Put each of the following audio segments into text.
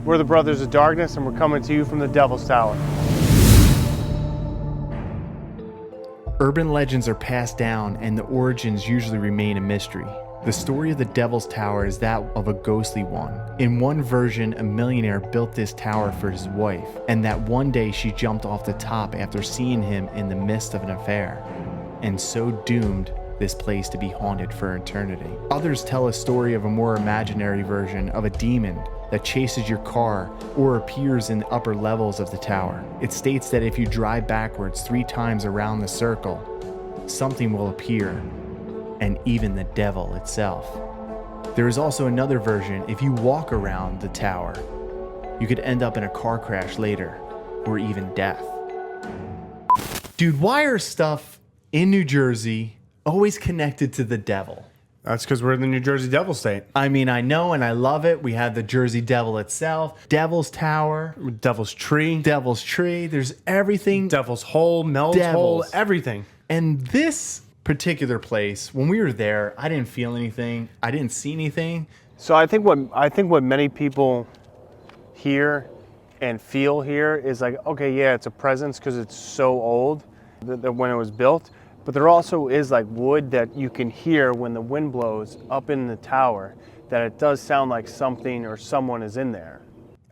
We're the Brothers of Darkness, and we're coming to you from the Devil's Tower. Urban legends are passed down, and the origins usually remain a mystery. The story of the Devil's Tower is that of a ghostly one. In one version, a millionaire built this tower for his wife, and that one day she jumped off the top after seeing him in the midst of an affair, and so doomed this place to be haunted for eternity. Others tell a story of a more imaginary version of a demon that chases your car or appears in the upper levels of the tower. It states that if you drive backwards 3 times around the circle, something will appear, and even the devil itself. There is also another version. If you walk around the tower, you could end up in a car crash later, or even death. Dude, why are stuff in New Jersey always connected to the devil? That's because we're in the New Jersey Devil State. I mean, I know and I love it. We have the Jersey Devil itself, Devil's Tower, Devil's Tree. There's everything. Devil's Hole, Mel's Hole, everything. And this particular place, when we were there, I didn't feel anything. I didn't see anything. So I think what many people hear and feel here is like, okay, yeah, it's a presence because it's so old that when it was built. But there also is like wood that you can hear when the wind blows up in the tower, that it does sound like something or someone is in there.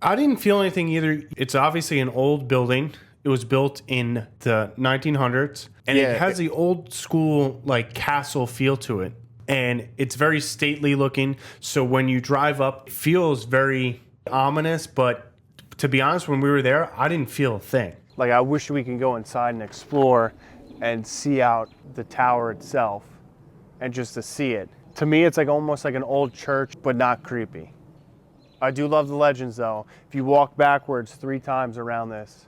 I didn't feel anything either. It's obviously an old building. It was built in the 1900s, and it has the old school like castle feel to it. And it's very stately looking. So when you drive up, it feels very ominous. But to be honest, when we were there, I didn't feel a thing. Like, I wish we could go inside and explore and see out the tower itself, and just to see it. To me, it's like almost like an old church, but not creepy. I do love the legends though. If you walk backwards 3 times around this,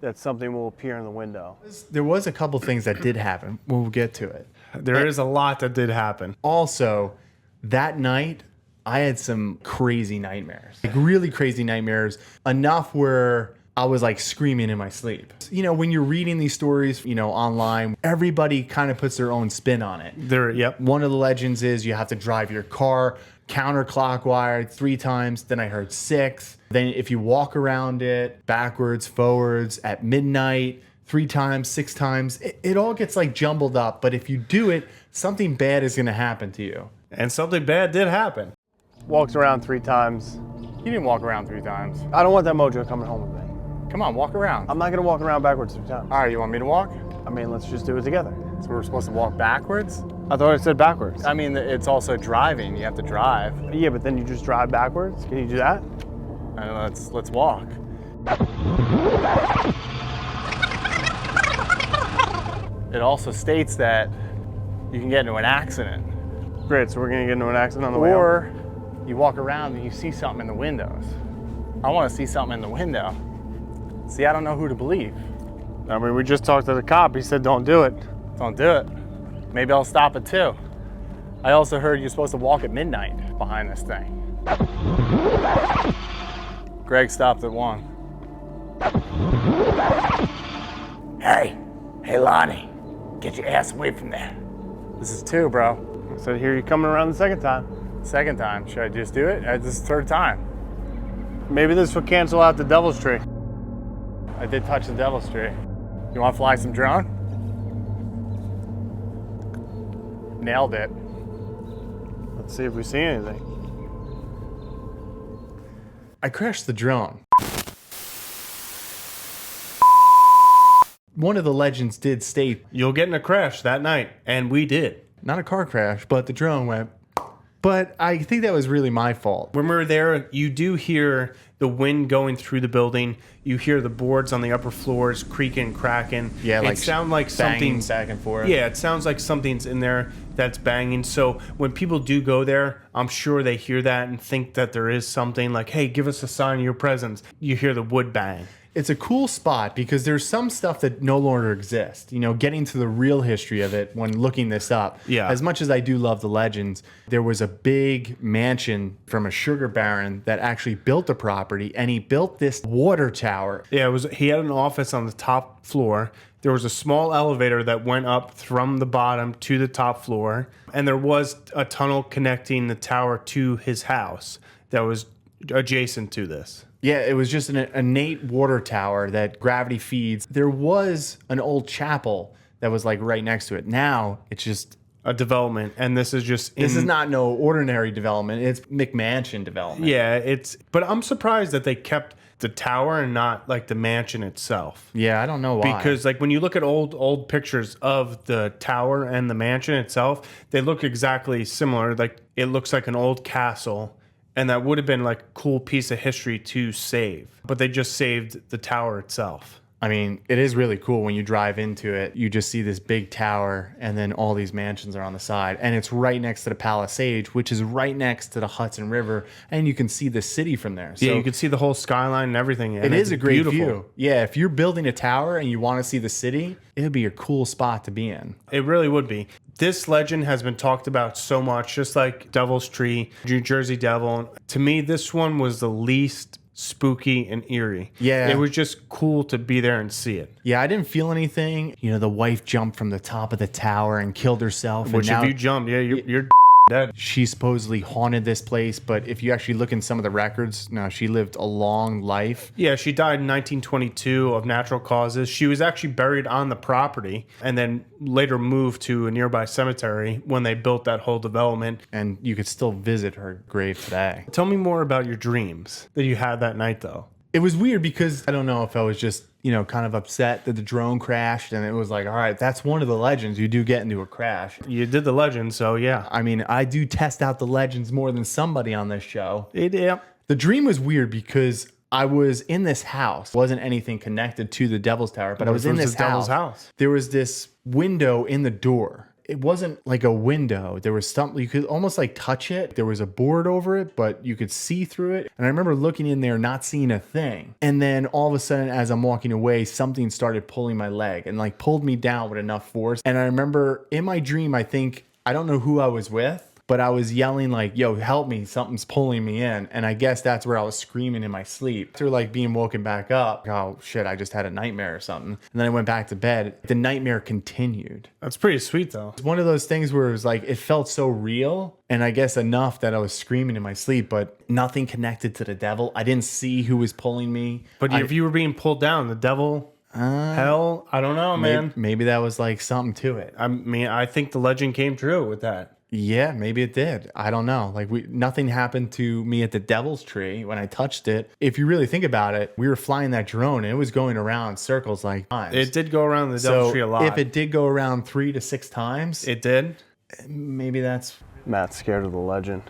that something will appear in the window. There was a couple things that did happen. We'll get to it. There is a lot that did happen. Also, that night, I had some crazy nightmares. Like really crazy nightmares. Enough where I was like screaming in my sleep. You know, when you're reading these stories, you know, online, everybody kind of puts their own spin on it. One of the legends is you have to drive your car counterclockwise 3 times. Then I heard 6. Then if you walk around it backwards, forwards at midnight, 3 times, 6 times, it all gets like jumbled up. But if you do it, something bad is going to happen to you. And something bad did happen. Walked around 3 times. You didn't walk around 3 times. I don't want that mojo coming home with me. Come on, walk around. I'm not going to walk around backwards 3 times. All right, you want me to walk? I mean, let's just do it together. So we're supposed to walk backwards? I thought I said backwards. I mean, it's also driving. You have to drive. Yeah, but then you just drive backwards? Can you do that? Let's walk. It also states that you can get into an accident. Great, so we're going to get into an accident on the way home. Or you walk around and you see something in the windows. I want to see something in the window. See, I don't know who to believe. I mean, we just talked to the cop. He said don't do it. Don't do it. Maybe I'll stop it too. I also heard you're supposed to walk at midnight behind this thing. Greg stopped at 1. Hey, Lonnie, get your ass away from there. This is 2, bro. I said, here you coming around the second time. Second time, should I just do it? This is 3rd time. Maybe this will cancel out the Devil's Tree. I did touch the Devil's Tree. You want to fly some drone? Nailed it. Let's see if we see anything. I crashed the drone. One of the legends did state you'll get in a crash that night, and we did. Not a car crash, but the drone went. But I think that was really my fault. When we were there, you do hear the wind going through the building. You hear the boards on the upper floors creaking and cracking. Yeah, like it sounds like something back and forth. Yeah, it sounds like something's in there that's banging. So when people do go there, I'm sure they hear that and think that there is something like, hey, give us a sign of your presence. You hear the wood bang. It's a cool spot because there's some stuff that no longer exists. You know, getting to the real history of it when looking this up. Yeah. As much as I do love the legends, there was a big mansion from a sugar baron that actually built the property, and he built this water tower. Yeah, he had an office on the top floor. There was a small elevator that went up from the bottom to the top floor, and there was a tunnel connecting the tower to his house that was adjacent to this. Yeah, it was just an innate water tower that gravity feeds. There was an old chapel that was like right next to it. Now it's just A development, and this is just this is not no ordinary development. It's McMansion development. Yeah, but I'm surprised that they kept the tower and not like the mansion itself. Yeah, I don't know why. Because like when you look at old pictures of the tower and the mansion itself, they look exactly similar. Like it looks like an old castle, and that would have been like a cool piece of history to save. But they just saved the tower itself. I mean, it is really cool when you drive into it. You just see this big tower, and then all these mansions are on the side. And it's right next to the Palisades, which is right next to the Hudson River. And you can see the city from there. So Yeah, you can see the whole skyline and everything. And it is a great beautiful view. Yeah, if you're building a tower and you want to see the city, it would be a cool spot to be in. It really would be. This legend has been talked about so much, just like Devil's Tree, New Jersey Devil. To me, this one was the least spooky and eerie. Yeah. It was just cool to be there and see it. Yeah, I didn't feel anything. You know, the wife jumped from the top of the tower and killed herself. Which and now if you jumped, yeah, you're dead. she supposedly haunted this place, but if you actually look in some of the records, no, she lived a long life. Yeah, she died in 1922 of natural causes. She was actually buried on the property and then later moved to a nearby cemetery when they built that whole development. And you could still visit her grave today. Tell me more about your dreams that you had that night, though. It was weird because I don't know if I was just, kind of upset that the drone crashed, and it was like, all right, that's one of the legends. You do get into a crash. You did the legend, so yeah. I mean, I do test out the legends more than somebody on this show. Yeah. The dream was weird because I was in this house. It wasn't anything connected to the Devil's Tower, but I was in this Devil's house. There was this window in the door. It wasn't like a window. There was something, you could almost like touch it. There was a board over it, but you could see through it. And I remember looking in there, not seeing a thing. And then all of a sudden, as I'm walking away, something started pulling my leg and like pulled me down with enough force. And I remember in my dream, I don't know who I was with, but I was yelling like, yo, help me, something's pulling me in. And I guess that's where I was screaming in my sleep. After like being woken back up, oh shit, I just had a nightmare or something. And then I went back to bed. The nightmare continued. That's pretty sweet, though. It's one of those things where it was like, it felt so real. And I guess enough that I was screaming in my sleep, but nothing connected to the devil. I didn't see who was pulling me. But if you were being pulled down, the devil, hell, I don't know, man. Maybe that was like something to it. I mean, I think the legend came true with that. Yeah, maybe it did. I don't know. Like nothing happened to me at the Devil's Tree when I touched it. If you really think about it, we were flying that drone and it was going around circles like times. It did go around the Devil's Tree a lot. If it did go around 3 to 6 times, It did? maybe that's... Matt's scared of the legend.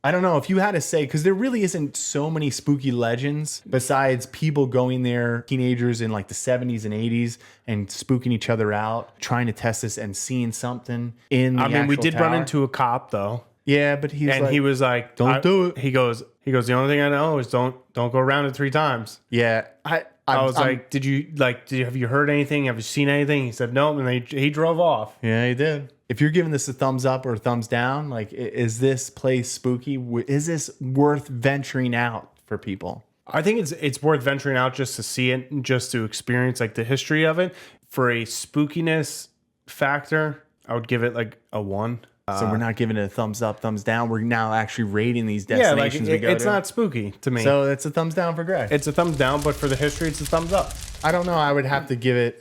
I don't know if you had to say, because there really isn't so many spooky legends besides people going there, teenagers in like the 70s and 80s and spooking each other out, trying to test this and seeing something in the I mean, we actual did run tower. into a cop, though. Yeah, but He was like, "Don't do it." He goes, the only thing I know is don't go around it 3 times. Yeah, I was like, have you heard anything? Have you seen anything? He said, no, and he drove off. Yeah, he did. If you're giving this a thumbs up or a thumbs down, like, is this place spooky? Is this worth venturing out for people? I think it's worth venturing out just to see it and just to experience like the history of it. For a spookiness factor, I would give it like a 1. So we're not giving it a thumbs up, thumbs down. We're now actually rating these destinations we go to. It's not spooky to me. So it's a thumbs down for Greg. It's a thumbs down, but for the history, it's a thumbs up. I don't know. I would have to give it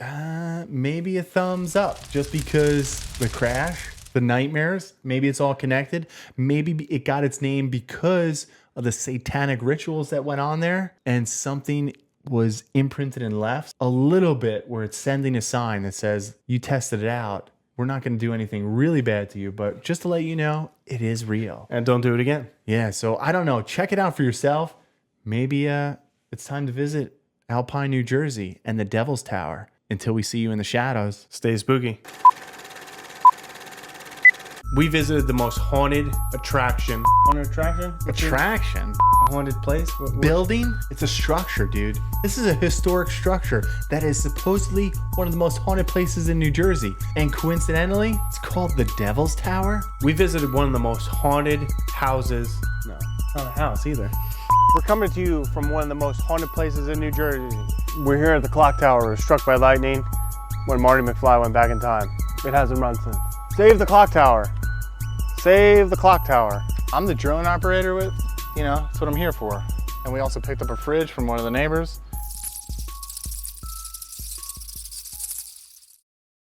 maybe a thumbs up just because the crash, the nightmares, maybe it's all connected. Maybe it got its name because of the satanic rituals that went on there and something was imprinted and left a little bit where it's sending a sign that says you tested it out. We're not going to do anything really bad to you, but just to let you know, it is real. And don't do it again. Yeah, so I don't know. Check it out for yourself. Maybe it's time to visit Alpine, New Jersey and the Devil's Tower. Until we see you in the shadows. Stay spooky. We visited the most haunted attraction. Haunted attraction? Attraction? A haunted place? What? Building? It's a structure, dude. This is a historic structure that is supposedly one of the most haunted places in New Jersey. And coincidentally, it's called the Devil's Tower. We visited one of the most haunted houses. No, it's not a house either. We're coming to you from one of the most haunted places in New Jersey. We're here at the clock tower. It was struck by lightning when Marty McFly went back in time. It hasn't run since. Save the clock tower. Save the clock tower. I'm the drone operator you know, that's what I'm here for. And we also picked up a fridge from one of the neighbors.